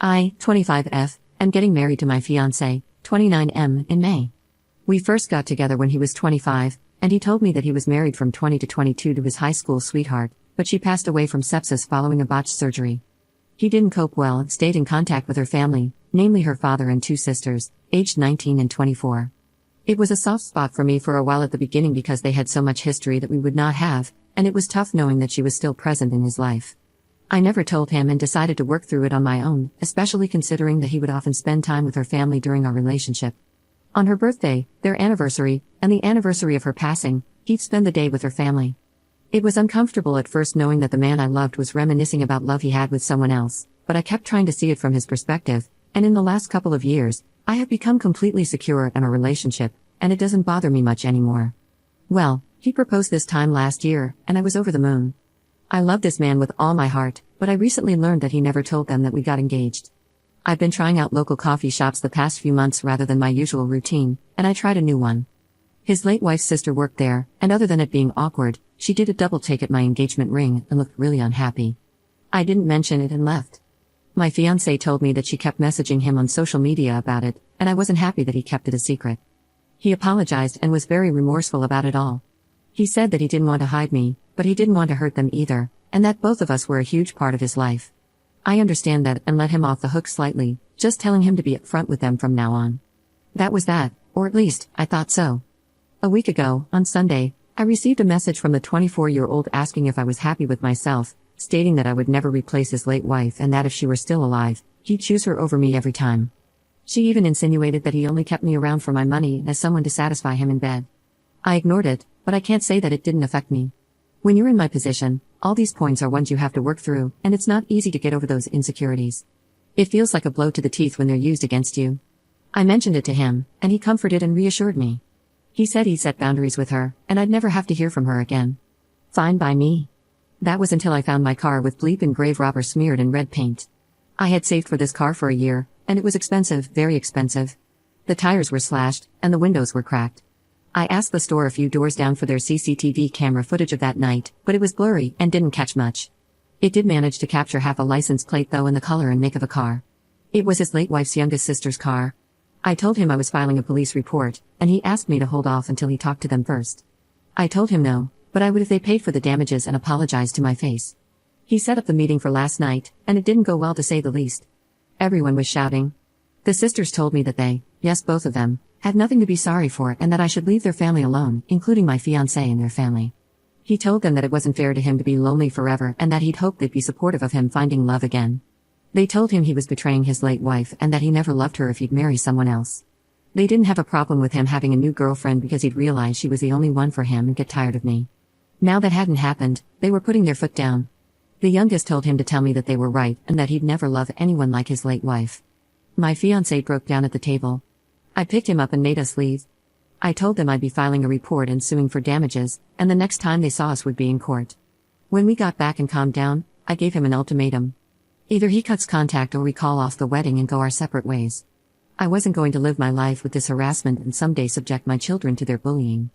I, 25F, am getting married to my fiancé, 29M, in May. We first got together when he was 25, and he told me that he was married from 20 to 22 to his high school sweetheart, but she passed away from sepsis following a botched surgery. He didn't cope well and stayed in contact with her family, namely her father and two sisters, aged 19 and 24. It was a soft spot for me for a while at the beginning because they had so much history that we would not have, and it was tough knowing that she was still present in his life. I never told him and decided to work through it on my own, especially considering that he would often spend time with her family during our relationship. On her birthday, their anniversary, and the anniversary of her passing, he'd spend the day with her family. It was uncomfortable at first knowing that the man I loved was reminiscing about love he had with someone else, but I kept trying to see it from his perspective, and in the last couple of years, I have become completely secure in our relationship, and it doesn't bother me much anymore. Well, he proposed this time last year, and I was over the moon. I love this man with all my heart, but I recently learned that he never told them that we got engaged. I've been trying out local coffee shops the past few months rather than my usual routine, and I tried a new one. His late wife's sister worked there, and other than it being awkward, she did a double take at my engagement ring and looked really unhappy. I didn't mention it and left. My fiancé told me that she kept messaging him on social media about it, and I wasn't happy that he kept it a secret. He apologized and was very remorseful about it all. He said that he didn't want to hide me, but he didn't want to hurt them either, and that both of us were a huge part of his life. I understand that and let him off the hook slightly, just telling him to be upfront with them from now on. That was that, or at least, I thought so. A week ago, on Sunday, I received a message from the 24-year-old asking if I was happy with myself, stating that I would never replace his late wife and that if she were still alive, he'd choose her over me every time. She even insinuated that he only kept me around for my money as someone to satisfy him in bed. I ignored it, but I can't say that it didn't affect me. When you're in my position, all these points are ones you have to work through, and it's not easy to get over those insecurities. It feels like a blow to the teeth when they're used against you. I mentioned it to him, and he comforted and reassured me. He said he'd set boundaries with her, and I'd never have to hear from her again. Fine by me. That was until I found my car with bleep and grave robber smeared in red paint. I had saved for this car for a year, and it was expensive, very expensive. The tires were slashed, and the windows were cracked. I asked the store a few doors down for their CCTV camera footage of that night, but it was blurry and didn't catch much. It did manage to capture half a license plate though and the color and make of a car. It was his late wife's youngest sister's car. I told him I was filing a police report, and he asked me to hold off until he talked to them first. I told him no, but I would if they paid for the damages and apologized to my face. He set up the meeting for last night, and it didn't go well to say the least. Everyone was shouting. The sisters told me that they, yes both of them, had nothing to be sorry for and that I should leave their family alone, including my fiancé and their family. He told them that it wasn't fair to him to be lonely forever and that he'd hoped they'd be supportive of him finding love again. They told him he was betraying his late wife and that he never loved her if he'd marry someone else. They didn't have a problem with him having a new girlfriend because he'd realize she was the only one for him and get tired of me. Now that hadn't happened, they were putting their foot down. The youngest told him to tell me that they were right and that he'd never love anyone like his late wife. My fiancé broke down at the table. I picked him up and made us leave. I told them I'd be filing a report and suing for damages, and the next time they saw us would be in court. When we got back and calmed down, I gave him an ultimatum. Either he cuts contact or we call off the wedding and go our separate ways. I wasn't going to live my life with this harassment and someday subject my children to their bullying.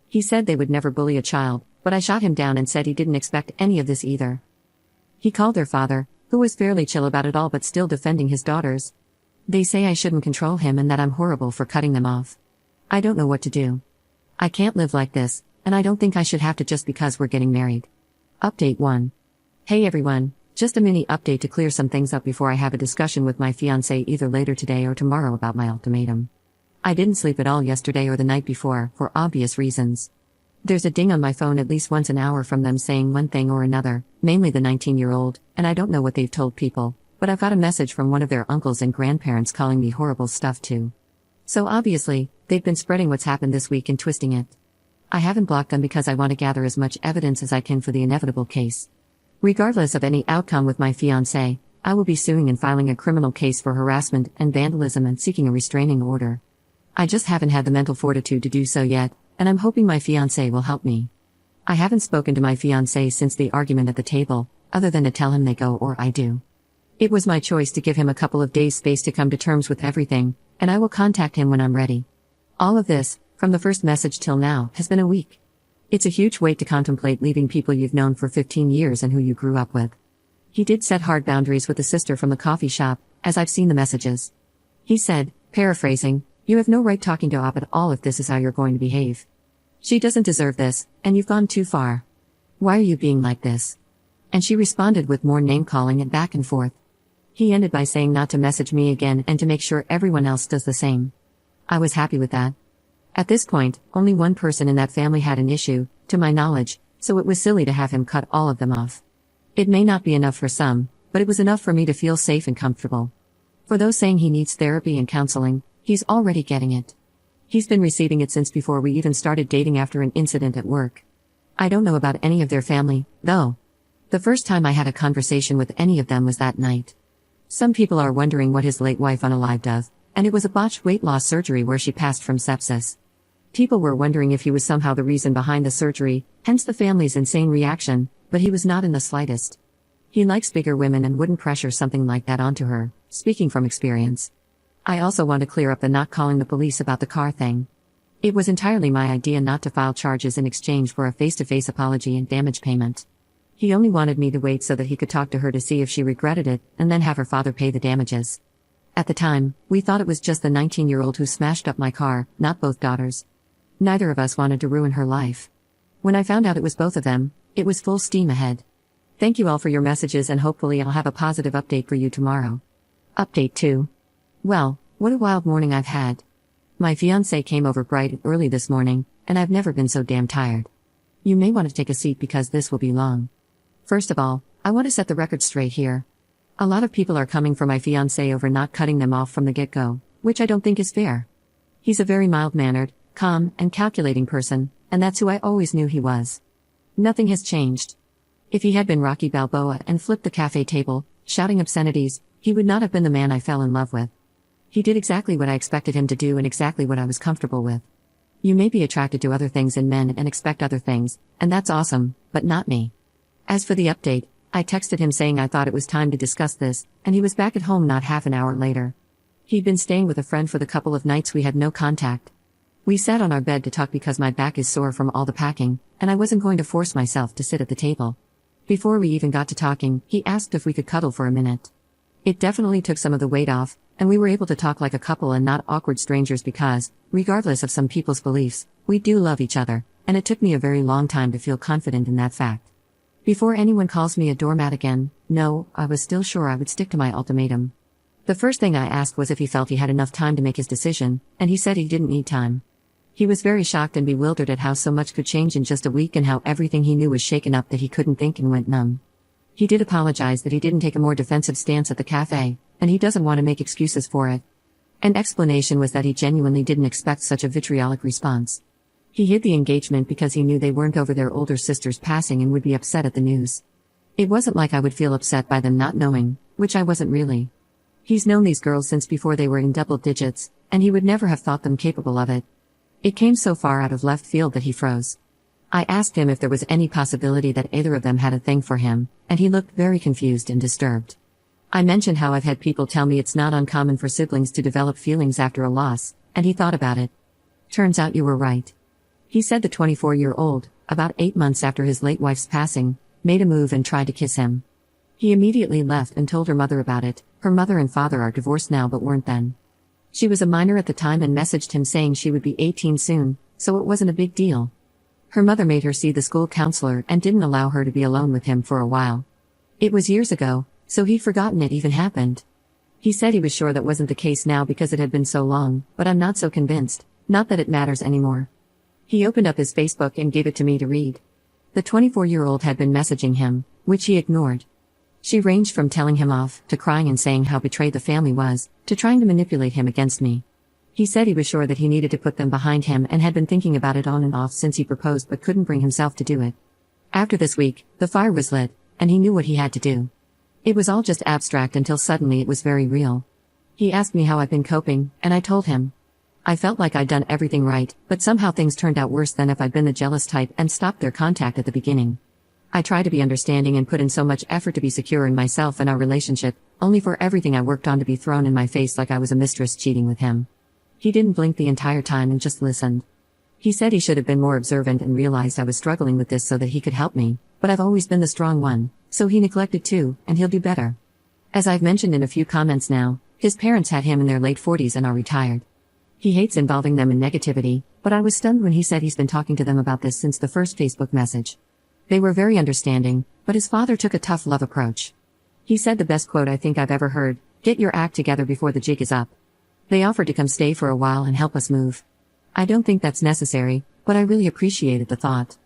He said they would never bully a child, but I shot him down and said he didn't expect any of this either. He called their father, who was fairly chill about it all but still defending his daughters. They say I shouldn't control him and that I'm horrible for cutting them off. I don't know what to do. I can't live like this, and I don't think I should have to just because we're getting married. Update 1. Hey everyone, just a mini update to clear some things up before I have a discussion with my fiancé either later today or tomorrow about my ultimatum. I didn't sleep at all yesterday or the night before, for obvious reasons. There's a ding on my phone at least once an hour from them saying one thing or another, mainly the 19-year-old, and I don't know what they've told people. But I've got a message from one of their uncles and grandparents calling me horrible stuff too. So obviously, they've been spreading what's happened this week and twisting it. I haven't blocked them because I want to gather as much evidence as I can for the inevitable case. Regardless of any outcome with my fiancé, I will be suing and filing a criminal case for harassment and vandalism and seeking a restraining order. I just haven't had the mental fortitude to do so yet, and I'm hoping my fiancé will help me. I haven't spoken to my fiancé since the argument at the table, other than to tell him they go or I do. It was my choice to give him a couple of days' space to come to terms with everything, and I will contact him when I'm ready. All of this, from the first message till now, has been a week. It's a huge weight to contemplate leaving people you've known for 15 years and who you grew up with. He did set hard boundaries with the sister from the coffee shop, as I've seen the messages. He said, paraphrasing, "You have no right talking to Op at all if this is how you're going to behave. She doesn't deserve this, and you've gone too far. Why are you being like this?" And she responded with more name-calling and back and forth. He ended by saying not to message me again and to make sure everyone else does the same. I was happy with that. At this point, only one person in that family had an issue, to my knowledge, so it was silly to have him cut all of them off. It may not be enough for some, but it was enough for me to feel safe and comfortable. For those saying he needs therapy and counseling, he's already getting it. He's been receiving it since before we even started dating after an incident at work. I don't know about any of their family, though. The first time I had a conversation with any of them was that night. Some people are wondering what his late wife unalived of, and it was a botched weight loss surgery where she passed from sepsis. People were wondering if he was somehow the reason behind the surgery, hence the family's insane reaction, but he was not in the slightest. He likes bigger women and wouldn't pressure something like that onto her, speaking from experience. I also want to clear up the not calling the police about the car thing. It was entirely my idea not to file charges in exchange for a face-to-face apology and damage payment. He only wanted me to wait so that he could talk to her to see if she regretted it, and then have her father pay the damages. At the time, we thought it was just the 19-year-old who smashed up my car, not both daughters. Neither of us wanted to ruin her life. When I found out it was both of them, it was full steam ahead. Thank you all for your messages, and hopefully I'll have a positive update for you tomorrow. Update 2. Well, what a wild morning I've had. My fiancé came over bright and early this morning, and I've never been so damn tired. You may want to take a seat because this will be long. First of all, I want to set the record straight here. A lot of people are coming for my fiancé over not cutting them off from the get-go, which I don't think is fair. He's a very mild-mannered, calm, and calculating person, and that's who I always knew he was. Nothing has changed. If he had been Rocky Balboa and flipped the cafe table, shouting obscenities, he would not have been the man I fell in love with. He did exactly what I expected him to do and exactly what I was comfortable with. You may be attracted to other things in men and expect other things, and that's awesome, but not me. As for the update, I texted him saying I thought it was time to discuss this, and he was back at home not half an hour later. He'd been staying with a friend for the couple of nights we had no contact. We sat on our bed to talk because my back is sore from all the packing, and I wasn't going to force myself to sit at the table. Before we even got to talking, he asked if we could cuddle for a minute. It definitely took some of the weight off, and we were able to talk like a couple and not awkward strangers because, regardless of some people's beliefs, we do love each other, and it took me a very long time to feel confident in that fact. Before anyone calls me a doormat again, no, I was still sure I would stick to my ultimatum. The first thing I asked was if he felt he had enough time to make his decision, and he said he didn't need time. He was very shocked and bewildered at how so much could change in just a week and how everything he knew was shaken up that he couldn't think and went numb. He did apologize that he didn't take a more defensive stance at the cafe, and he doesn't want to make excuses for it. An explanation was that he genuinely didn't expect such a vitriolic response. He hid the engagement because he knew they weren't over their older sister's passing and would be upset at the news. It wasn't like I would feel upset by them not knowing, which I wasn't really. He's known these girls since before they were in double digits, and he would never have thought them capable of it. It came so far out of left field that he froze. I asked him if there was any possibility that either of them had a thing for him, and he looked very confused and disturbed. I mentioned how I've had people tell me it's not uncommon for siblings to develop feelings after a loss, and he thought about it. Turns out you were right. He said the 24-year-old, about 8 months after his late wife's passing, made a move and tried to kiss him. He immediately left and told her mother about it. Her mother and father are divorced now but weren't then. She was a minor at the time and messaged him saying she would be 18 soon, so it wasn't a big deal. Her mother made her see the school counselor and didn't allow her to be alone with him for a while. It was years ago, so he'd forgotten it even happened. He said he was sure that wasn't the case now because it had been so long, but I'm not so convinced, not that it matters anymore. He opened up his Facebook and gave it to me to read. The 24-year-old had been messaging him, which he ignored. She ranged from telling him off, to crying and saying how betrayed the family was, to trying to manipulate him against me. He said he was sure that he needed to put them behind him and had been thinking about it on and off since he proposed but couldn't bring himself to do it. After this week, the fire was lit, and he knew what he had to do. It was all just abstract until suddenly it was very real. He asked me how I'd been coping, and I told him. I felt like I'd done everything right, but somehow things turned out worse than if I'd been the jealous type and stopped their contact at the beginning. I tried to be understanding and put in so much effort to be secure in myself and our relationship, only for everything I worked on to be thrown in my face like I was a mistress cheating with him. He didn't blink the entire time and just listened. He said he should have been more observant and realized I was struggling with this so that he could help me, but I've always been the strong one, so he neglected too, and he'll do better. As I've mentioned in a few comments now, his parents had him in their late 40s and are retired. He hates involving them in negativity, but I was stunned when he said he's been talking to them about this since the first Facebook message. They were very understanding, but his father took a tough love approach. He said the best quote I think I've ever heard: "Get your act together before the jig is up." They offered to come stay for a while and help us move. I don't think that's necessary, but I really appreciated the thought.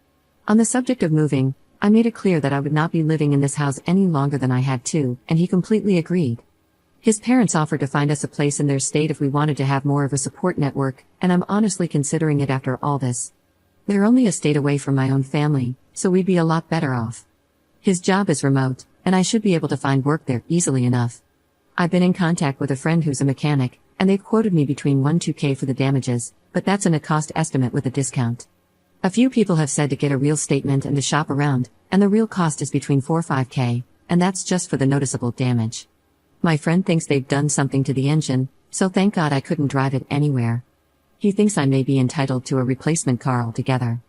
On the subject of moving, I made it clear that I would not be living in this house any longer than I had to, and he completely agreed. His parents offered to find us a place in their state if we wanted to have more of a support network, and I'm honestly considering it after all this. They're only a state away from my own family, so we'd be a lot better off. His job is remote, and I should be able to find work there easily enough. I've been in contact with a friend who's a mechanic, and they've quoted me between 1–2K for the damages, but that's in a cost estimate with a discount. A few people have said to get a real statement and to shop around, and the real cost is between 4–5K, and that's just for the noticeable damage. My friend thinks they've done something to the engine, so thank God I couldn't drive it anywhere. He thinks I may be entitled to a replacement car altogether.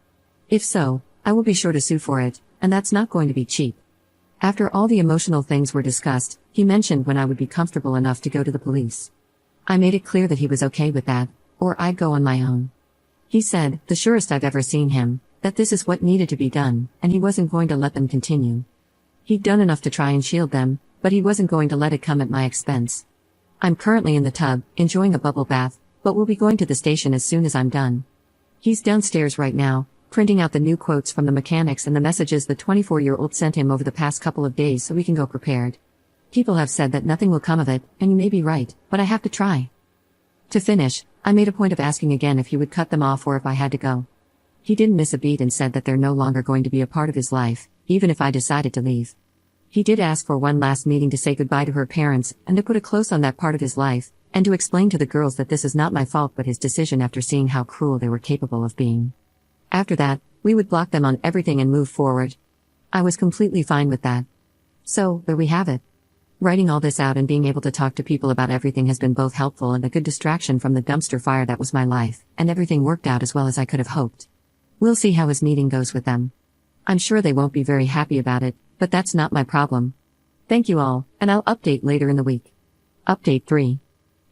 If so, I will be sure to sue for it, and that's not going to be cheap. After all the emotional things were discussed, he mentioned when I would be comfortable enough to go to the police. I made it clear that he was okay with that, or I'd go on my own. He said, the surest I've ever seen him, that this is what needed to be done, and he wasn't going to let them continue. He'd done enough to try and shield them, but he wasn't going to let it come at my expense. I'm currently in the tub, enjoying a bubble bath, but we'll be going to the station as soon as I'm done. He's downstairs right now, printing out the new quotes from the mechanics and the messages the 24-year-old sent him over the past couple of days so we can go prepared. People have said that nothing will come of it, and you may be right, but I have to try. To finish, I made a point of asking again if he would cut them off or if I had to go. He didn't miss a beat and said that they're no longer going to be a part of his life, even if I decided to leave. He did ask for one last meeting to say goodbye to her parents and to put a close on that part of his life, and to explain to the girls that this is not my fault but his decision after seeing how cruel they were capable of being. After that, we would block them on everything and move forward. I was completely fine with that. So, there we have it. Writing all this out and being able to talk to people about everything has been both helpful and a good distraction from the dumpster fire that was my life, and everything worked out as well as I could have hoped. We'll see how his meeting goes with them. I'm sure they won't be very happy about it, but that's not my problem. Thank you all, and I'll update later in the week. Update 3.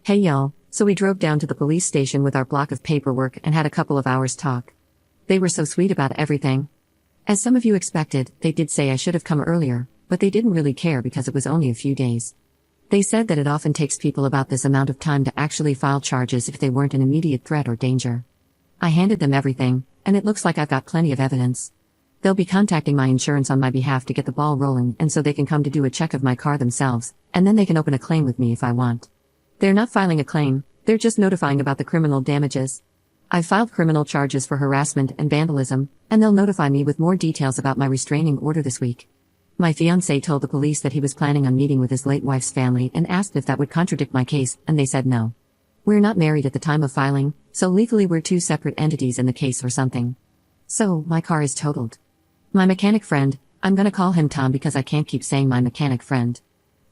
Hey y'all, so we drove down to the police station with our block of paperwork and had a couple of hours talk. They were so sweet about everything. As some of you expected, they did say I should have come earlier, but they didn't really care because it was only a few days. They said that it often takes people about this amount of time to actually file charges if they weren't an immediate threat or danger. I handed them everything, and it looks like I've got plenty of evidence. They'll be contacting my insurance on my behalf to get the ball rolling and so they can come to do a check of my car themselves, and then they can open a claim with me if I want. They're not filing a claim, they're just notifying about the criminal damages. I've filed criminal charges for harassment and vandalism, and they'll notify me with more details about my restraining order this week. My fiancé told the police that he was planning on meeting with his late wife's family and asked if that would contradict my case, and they said no. We're not married at the time of filing, so legally we're two separate entities in the case or something. So, my car is totaled. My mechanic friend, I'm gonna call him Tom because I can't keep saying my mechanic friend.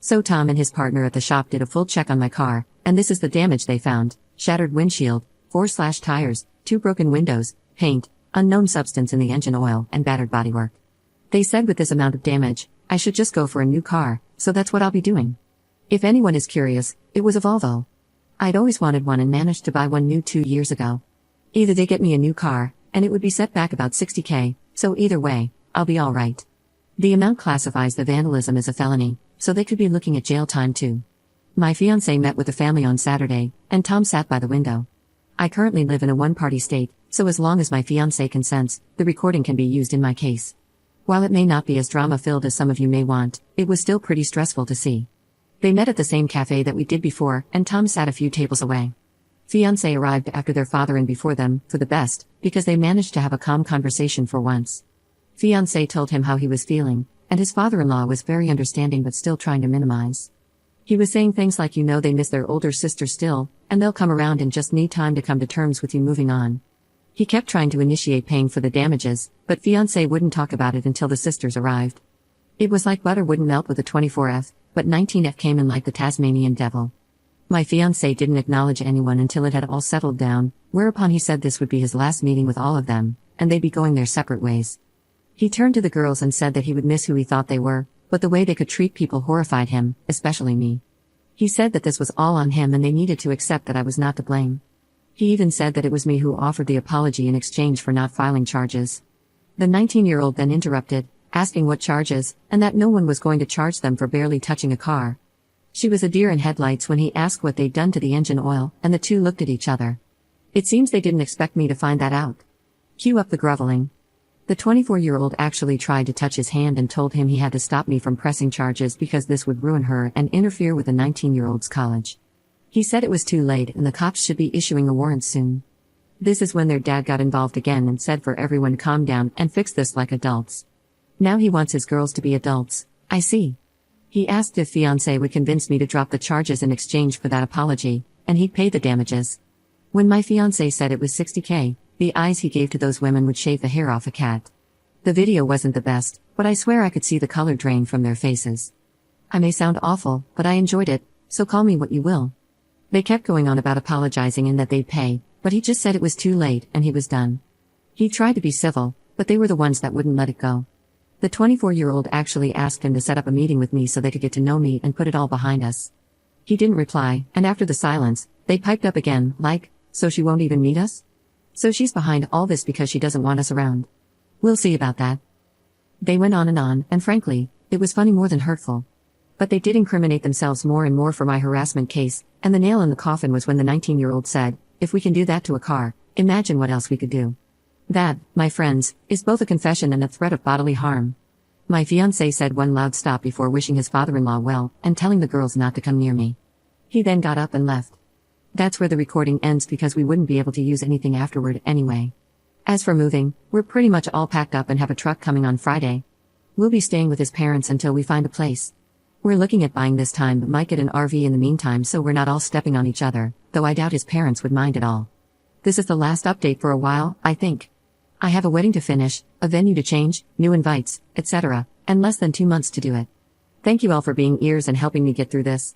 So Tom and his partner at the shop did a full check on my car, and this is the damage they found: shattered windshield, 4 slashed tires, 2 broken windows, paint, unknown substance in the engine oil, and battered bodywork. They said with this amount of damage, I should just go for a new car, so that's what I'll be doing. If anyone is curious, it was a Volvo. I'd always wanted one and managed to buy one new 2 years ago. Either they get me a new car, and it would be set back about 60K, so either way, I'll be alright. The amount classifies the vandalism as a felony, so they could be looking at jail time too. My fiancé met with the family on Saturday, and Tom sat by the window. I currently live in a one-party state, so as long as my fiancé consents, the recording can be used in my case. While it may not be as drama-filled as some of you may want, it was still pretty stressful to see. They met at the same cafe that we did before, and Tom sat a few tables away. Fiancé arrived after their father and before them, for the best, because they managed to have a calm conversation for once. Fiancé told him how he was feeling, and his father-in-law was very understanding but still trying to minimize. He was saying things like they miss their older sister still, and they'll come around and just need time to come to terms with you moving on. He kept trying to initiate paying for the damages, but fiancé wouldn't talk about it until the sisters arrived. It was like butter wouldn't melt with a 24F, but 19F came in like the Tasmanian devil. My fiancé didn't acknowledge anyone until it had all settled down, whereupon he said this would be his last meeting with all of them, and they'd be going their separate ways. He turned to the girls and said that he would miss who he thought they were, but the way they could treat people horrified him, especially me. He said that this was all on him and they needed to accept that I was not to blame. He even said that it was me who offered the apology in exchange for not filing charges. The 19-year-old then interrupted, asking what charges, and that no one was going to charge them for barely touching a car. She was a deer in headlights when he asked what they'd done to the engine oil, and the two looked at each other. It seems they didn't expect me to find that out. Cue up the groveling. The 24-year-old actually tried to touch his hand and told him he had to stop me from pressing charges because this would ruin her and interfere with the 19-year-old's college. He said it was too late and the cops should be issuing a warrant soon. This is when their dad got involved again and said for everyone to calm down and fix this like adults. Now he wants his girls to be adults, I see. He asked if fiancé would convince me to drop the charges in exchange for that apology, and he'd pay the damages. When my fiancé said it was $60K, the eyes he gave to those women would shave the hair off a cat. The video wasn't the best, but I swear I could see the color drain from their faces. I may sound awful, but I enjoyed it, so call me what you will. They kept going on about apologizing and that they'd pay, but he just said it was too late and he was done. He tried to be civil, but they were the ones that wouldn't let it go. The 24-year-old actually asked him to set up a meeting with me so they could get to know me and put it all behind us. He didn't reply, and after the silence, they piped up again, like, so she won't even meet us? So she's behind all this because she doesn't want us around. We'll see about that. They went on, and frankly, it was funny more than hurtful. But they did incriminate themselves more and more for my harassment case, and the nail in the coffin was when the 19-year-old said, if we can do that to a car, imagine what else we could do. That, my friends, is both a confession and a threat of bodily harm. My fiancé said one loud stop before wishing his father-in-law well and telling the girls not to come near me. He then got up and left. That's where the recording ends because we wouldn't be able to use anything afterward anyway. As for moving, we're pretty much all packed up and have a truck coming on Friday. We'll be staying with his parents until we find a place. We're looking at buying this time but might get an RV in the meantime so we're not all stepping on each other, though I doubt his parents would mind at all. This is the last update for a while, I think. I have a wedding to finish, a venue to change, new invites, etc., and less than 2 months to do it. Thank you all for being ears and helping me get through this.